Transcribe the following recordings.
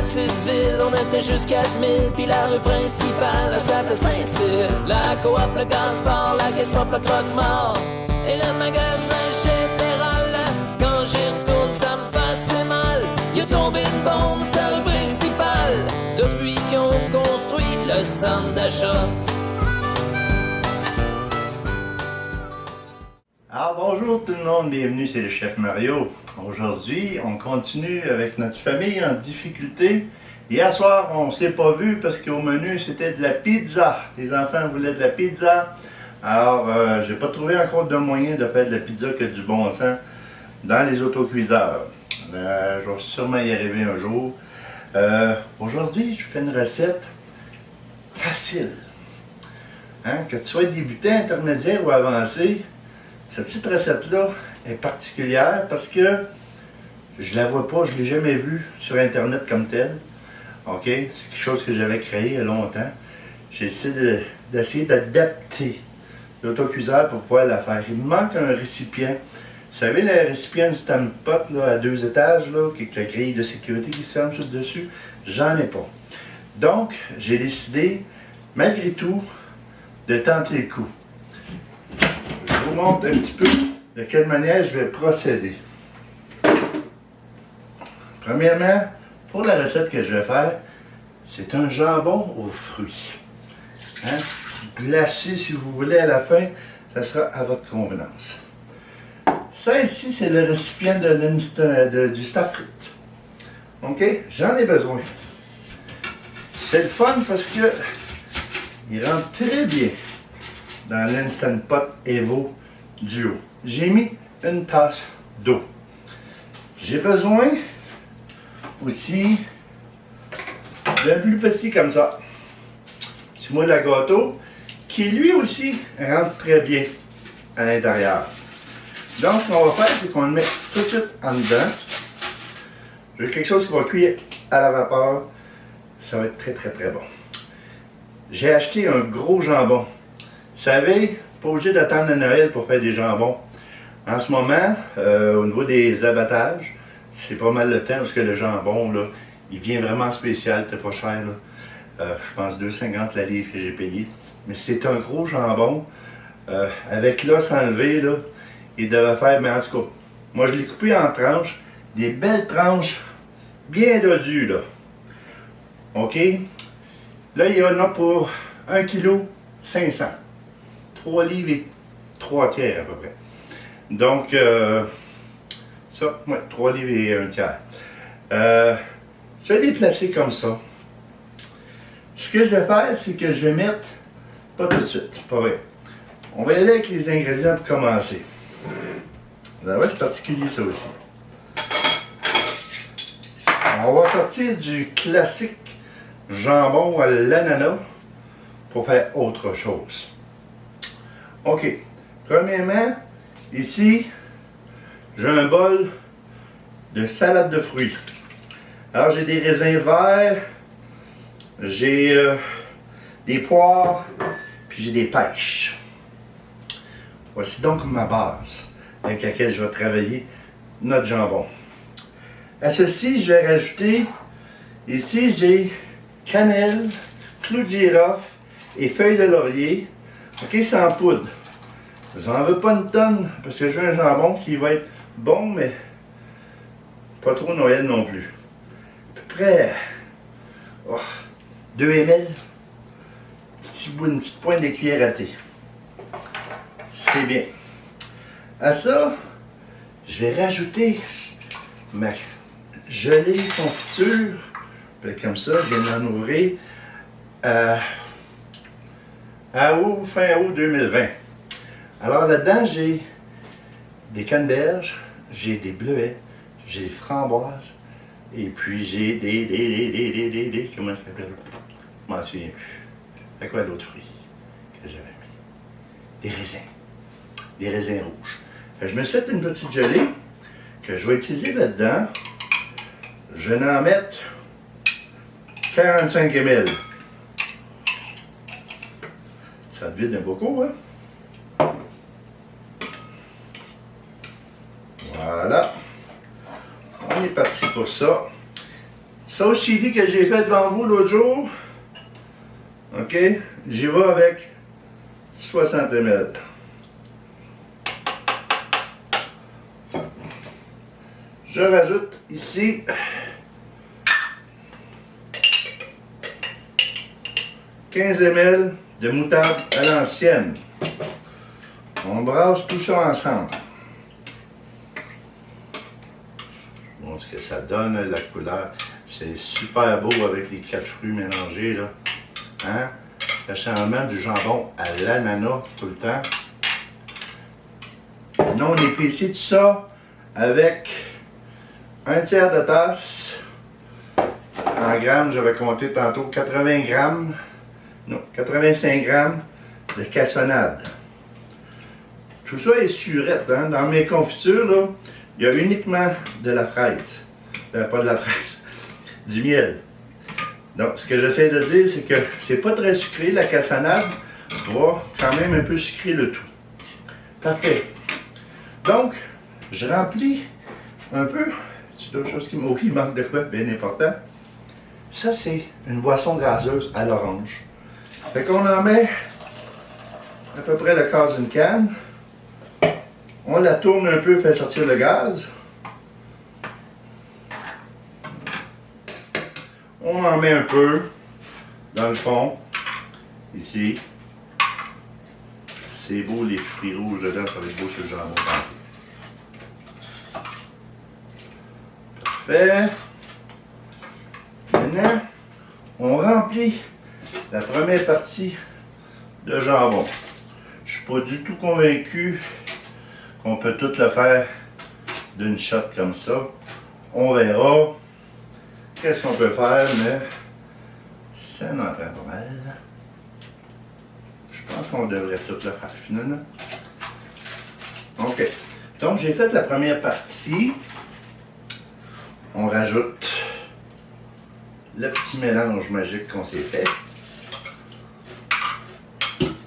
petite ville, on était juste 4000, puis la rue principale, elle s'appelait Saint-Cyr. La coop, le gaz-bar, la caisse pop, le croque-mort, et le magasin général. Quand j'y retourne, ça me fait assez mal. Y a tombé une bombe, sa rue principale, depuis qu'ils ont construit le centre d'achat. Alors bonjour tout le monde, bienvenue, c'est le chef Mario. Aujourd'hui, on continue avec notre famille en difficulté. Hier soir, on s'est pas vu parce qu'au menu, c'était de la pizza. Les enfants voulaient de la pizza. Alors, j'ai pas trouvé encore de moyen de faire de la pizza que du bon sens dans les autocuiseurs. Je vais sûrement y arriver un jour. Aujourd'hui, je fais une recette facile. Hein? Que tu sois débutant, intermédiaire ou avancé, cette petite recette-là est particulière parce que je la vois pas, je l'ai jamais vue sur Internet comme telle. OK? C'est quelque chose que j'avais créé il y a longtemps. J'ai essayé d'essayer d'adapter l'autocuiseur pour pouvoir la faire. Il me manque un récipient. Vous savez, le récipient Instant Pot là, à 2 étages, là, avec la grille de sécurité qui se ferme sur le dessus, j'en ai pas. Donc, j'ai décidé, malgré tout, de tenter le coup. Je vous montre un petit peu de quelle manière je vais procéder. Premièrement, pour la recette que je vais faire, c'est un jambon aux fruits. Hein? Glacé si vous voulez à la fin, ça sera à votre convenance. Ça ici, c'est le récipient du Starfrit. OK? J'en ai besoin. C'est le fun parce que il rentre très bien dans l'Instant Pot Evo Duo. J'ai mis une tasse d'eau. J'ai besoin aussi d'un plus petit comme ça. Petit moule à gâteau qui lui aussi rentre très bien à l'intérieur. Donc, ce qu'on va faire, c'est qu'on le met tout de suite en dedans. J'ai quelque chose qui va cuire à la vapeur. Ça va être très très très bon. J'ai acheté un gros jambon. Vous savez, pas obligé d'attendre à Noël pour faire des jambons. En ce moment, au niveau des abattages, c'est pas mal le temps parce que le jambon, là, il vient vraiment spécial, très pas cher. Je pense 2,50 la livre que j'ai payé. Mais c'est un gros jambon. Avec l'os enlevé, là, il devait faire, mais en tout cas, moi je l'ai coupé en tranches, des belles tranches bien dodues, là. OK? Là, il y en a pour 1 kg 500. 3 livres et 3 tiers à peu près. Donc, ça, ouais, 3 livres et 1 tiers. Je vais les placer comme ça. Ce que je vais faire, c'est que je vais mettre, pas tout de suite, pas vrai. On va y aller avec les ingrédients pour commencer. Ça va être particulier ça aussi. On va sortir du classique jambon à l'ananas pour faire autre chose. OK. Premièrement, ici, j'ai un bol de salade de fruits. Alors, j'ai des raisins verts, j'ai des poires, puis j'ai des pêches. Voici donc ma base avec laquelle je vais travailler notre jambon. À ceci, je vais rajouter, ici, j'ai cannelle, clou de girofle et feuilles de laurier. OK, sans poudre. J'en veux pas une tonne parce que je veux un jambon qui va être bon, mais pas trop Noël non plus. À peu près 2 ml. Une petite pointe de cuillère à thé. C'est bien. À ça, je vais rajouter ma gelée confiture. Comme ça, je viens d'en ouvrir fin août 2020. Alors là-dedans, j'ai des canneberges, j'ai des bleuets, j'ai des framboises, et puis j'ai des comment ça s'appelle? Je m'en souviens plus. C'est quoi l'autre fruit que j'avais mis? Des raisins. Des raisins rouges. Je me suis fait une petite gelée que je vais utiliser là-dedans. Je vais en mettre 45 ml. Ça te vide un beaucoup, hein? Voilà. On est parti pour ça. sauce chili que j'ai fait devant vous l'autre jour. OK, j'y vais avec 60 ml. Je rajoute ici 15 ml de moutarde à l'ancienne. On brasse tout ça ensemble. Je vous montre ce que ça donne, la couleur. C'est super beau avec les 4 fruits mélangés, là. Hein? Le changement du jambon à l'ananas tout le temps. Là, on épaissit tout ça avec un tiers de tasse. En grammes, j'avais compté tantôt 80 grammes. Non, 85 grammes de cassonade. Tout ça est surette. Hein? Dans mes confitures, là, il y a uniquement de la fraise. Pas de la fraise, du miel. Donc, ce que j'essaie de dire, c'est que c'est pas très sucré, la cassonade. On va quand même un peu sucrer le tout. Parfait. Donc, je remplis un peu. C'est d'autres choses qui manquent de quoi, bien important. Ça, c'est une boisson gazeuse à l'orange. Fait qu'on en met à peu près le quart d'une canne. On la tourne un peu, fait sortir le gaz. On en met un peu dans le fond, ici. C'est beau les fruits rouges dedans, ça va être beau sur le jambon. Parfait. Maintenant, on remplit la première partie de jambon. Je ne suis pas du tout convaincu qu'on peut tout le faire d'une shot comme ça. On verra qu'est-ce qu'on peut faire, mais ça n'en prend pas mal. Je pense qu'on devrait tout le faire finalement. OK. Donc, j'ai fait la première partie. On rajoute le petit mélange magique qu'on s'est fait.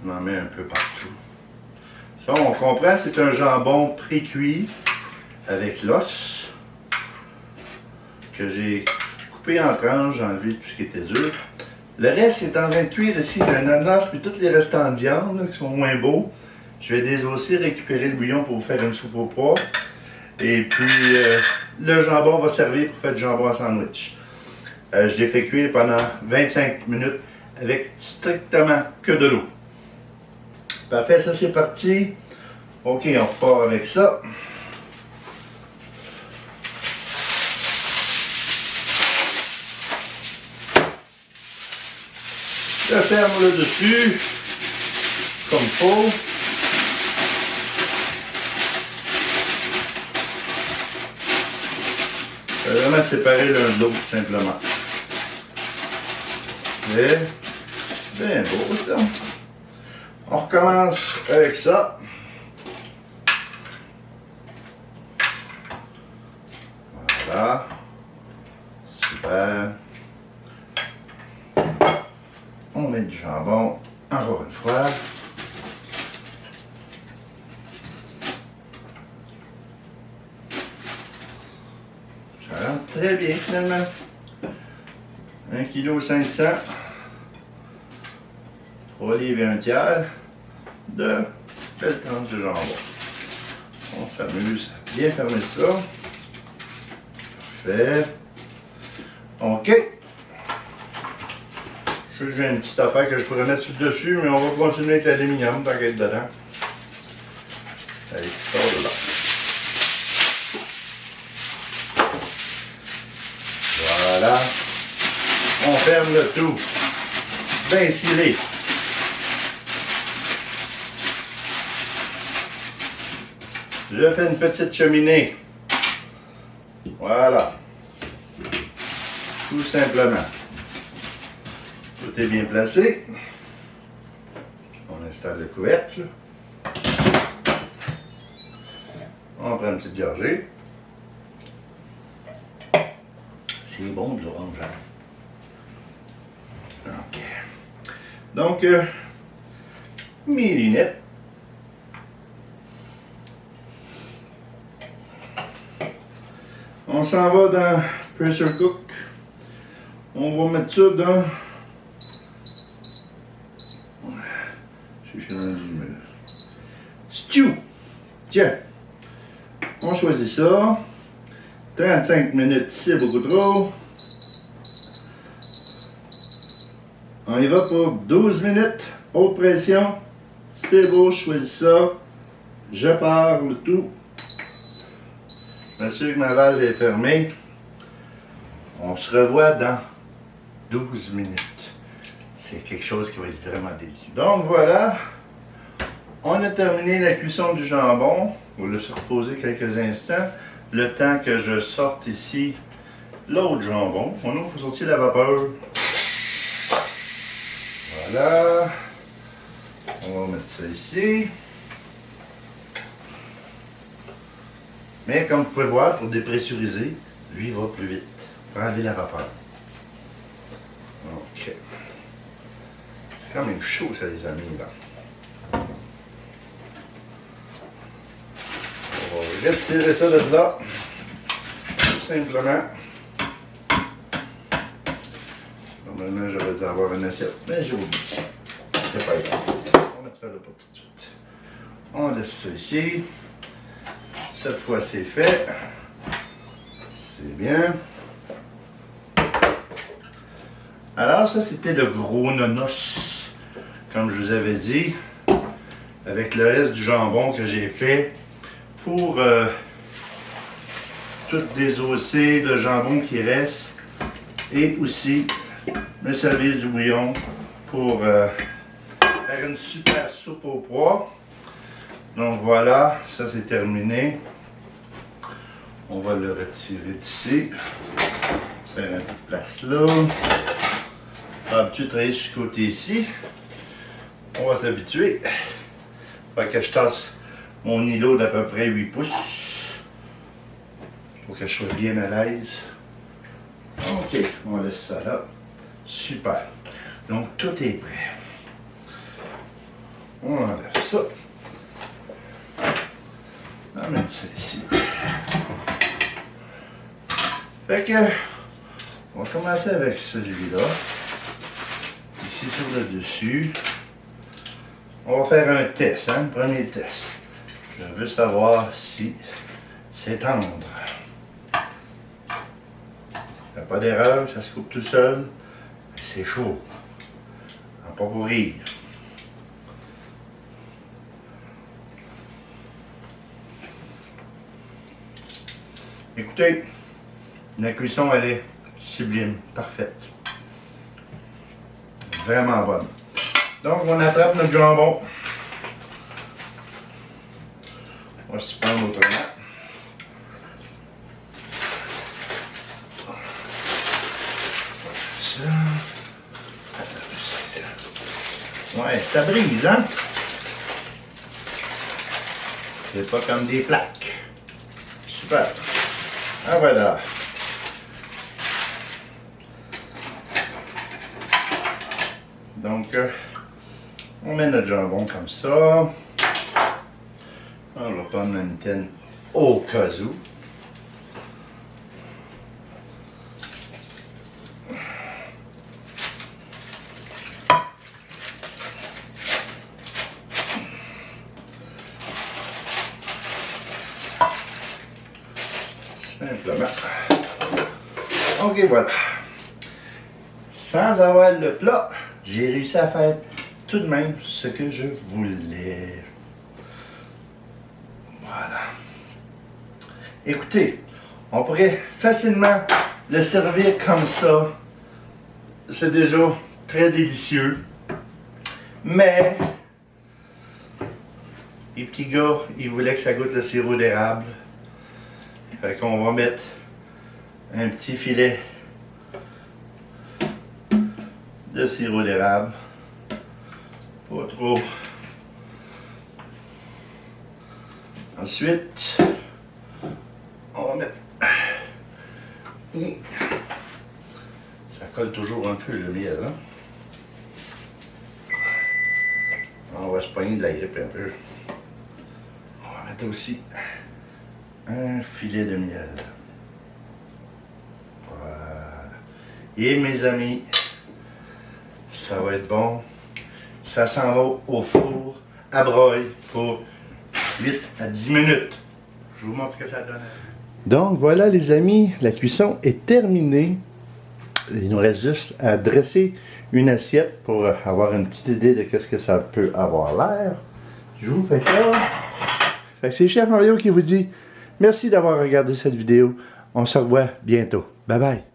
On en met un peu partout. Ça, on comprend, c'est un jambon pré-cuit avec l'os que j'ai coupé en tranches, j'ai enlevé tout ce qui était dur. Le reste est en train de cuire ici, l'ananas puis tous les restants de viande là, qui sont moins beaux. Je vais désosser, récupérer le bouillon pour vous faire une soupe au pois. Et puis, le jambon va servir pour faire du jambon à sandwich. Je l'ai fait cuire pendant 25 minutes avec strictement que de l'eau. Parfait, ça c'est parti. OK, on repart avec ça. Je ferme le dessus, comme il faut. Je vais vraiment séparer l'un de l'autre, simplement. Et bien beau, ça. On recommence avec ça. Voilà. Super. On met du jambon, encore une fois. Ça rentre très bien finalement. 1,5 kg. 3 livres et un tiers de belles tranches de jambon. On s'amuse à bien fermer ça. Parfait. OK. Je sais que j'ai une petite affaire que je pourrais mettre sur le dessus, mais on va continuer avec l'aluminium, tant qu'elle est dedans. Allez, sort de là. Voilà. On ferme le tout. Bien scellé. Je fais une petite cheminée. Voilà. Tout simplement. Tout est bien placé. On installe le couvercle. On prend une petite gorgée. C'est bon de l'orange. OK. Donc, mes lunettes. On s'en va dans Pressure Cook On va mettre ça dans... Je suis rendu, mais... Stew. Tiens. On choisit ça. 35 minutes, c'est beaucoup trop. On y va pour 12 minutes. Haute pression. C'est beau, je choisis ça. Je pars le tout. Je m'assure que ma valve est fermée. On se revoit dans 12 minutes. C'est quelque chose qui va être vraiment délicieux. Donc voilà. On a terminé la cuisson du jambon. On va laisser reposer quelques instants. Le temps que je sorte ici l'autre jambon. On ouvre pour sortir la vapeur. Voilà. On va mettre ça ici. Mais comme vous pouvez voir, pour dépressuriser, lui il va plus vite. Pour enlever la vapeur. Ok. C'est quand même chaud ça les amis là. On va retirer ça de là. Tout simplement. Normalement j'aurais dû avoir une assiette, mais j'ai oublié. C'est pas grave. On va mettre ça là pour tout de suite. On laisse ça ici. Cette fois c'est fait. C'est bien. Alors ça c'était le gros nonos, comme je vous avais dit, avec le reste du jambon que j'ai fait pour tout désosser le jambon qui reste et aussi me servir du bouillon pour faire une super soupe aux pois. Donc voilà, ça c'est terminé. On va le retirer d'ici. Faire un peu de place là. On va habituer de travailler sur ce côté ici. On va s'habituer. Il faut que je tasse mon îlot d'à peu près 8 pouces. Pour que je sois bien à l'aise. Ok, on laisse ça là. Super. Donc tout est prêt. On enlève ça. On va mettre ça ici. Fait que, on va commencer avec celui-là. Ici sur le dessus. On va faire un test, hein, premier test. Je veux savoir si c'est tendre. Il n'y a pas d'erreur, ça se coupe tout seul. C'est chaud. Pas pour rire. Écoutez, la cuisson elle est sublime, parfaite. Vraiment bonne. Donc on attrape notre jambon. On va s'y prendre autrement. Ça. Ouais, ça brise, hein? C'est pas comme des plaques. Super. Ah voilà. Donc, on met notre jambon comme ça. On va prendre la mitaine au cas où. Simplement. Ok, voilà. Sans avoir le plat, j'ai réussi à faire tout de même ce que je voulais. Voilà. Écoutez, on pourrait facilement le servir comme ça. C'est déjà très délicieux. Mais les petits gars, ils voulaient que ça goûte le sirop d'érable. Fait qu'on va mettre un petit filet de sirop d'érable. Pas trop. Ensuite, on va mettre... Ça colle toujours un peu le miel, hein? On va se pogner de la grippe un peu. On va mettre aussi un filet de miel. Voilà. Et mes amis, ça va être bon. Ça s'en va au four à broil pour 8 à 10 minutes. Je vous montre ce que ça donne. Donc voilà les amis, la cuisson est terminée. Il nous reste juste à dresser une assiette pour avoir une petite idée de ce que ça peut avoir l'air. Je vous fais ça. Fait que c'est Chef Mario qui vous dit merci d'avoir regardé cette vidéo. On se revoit bientôt. Bye bye.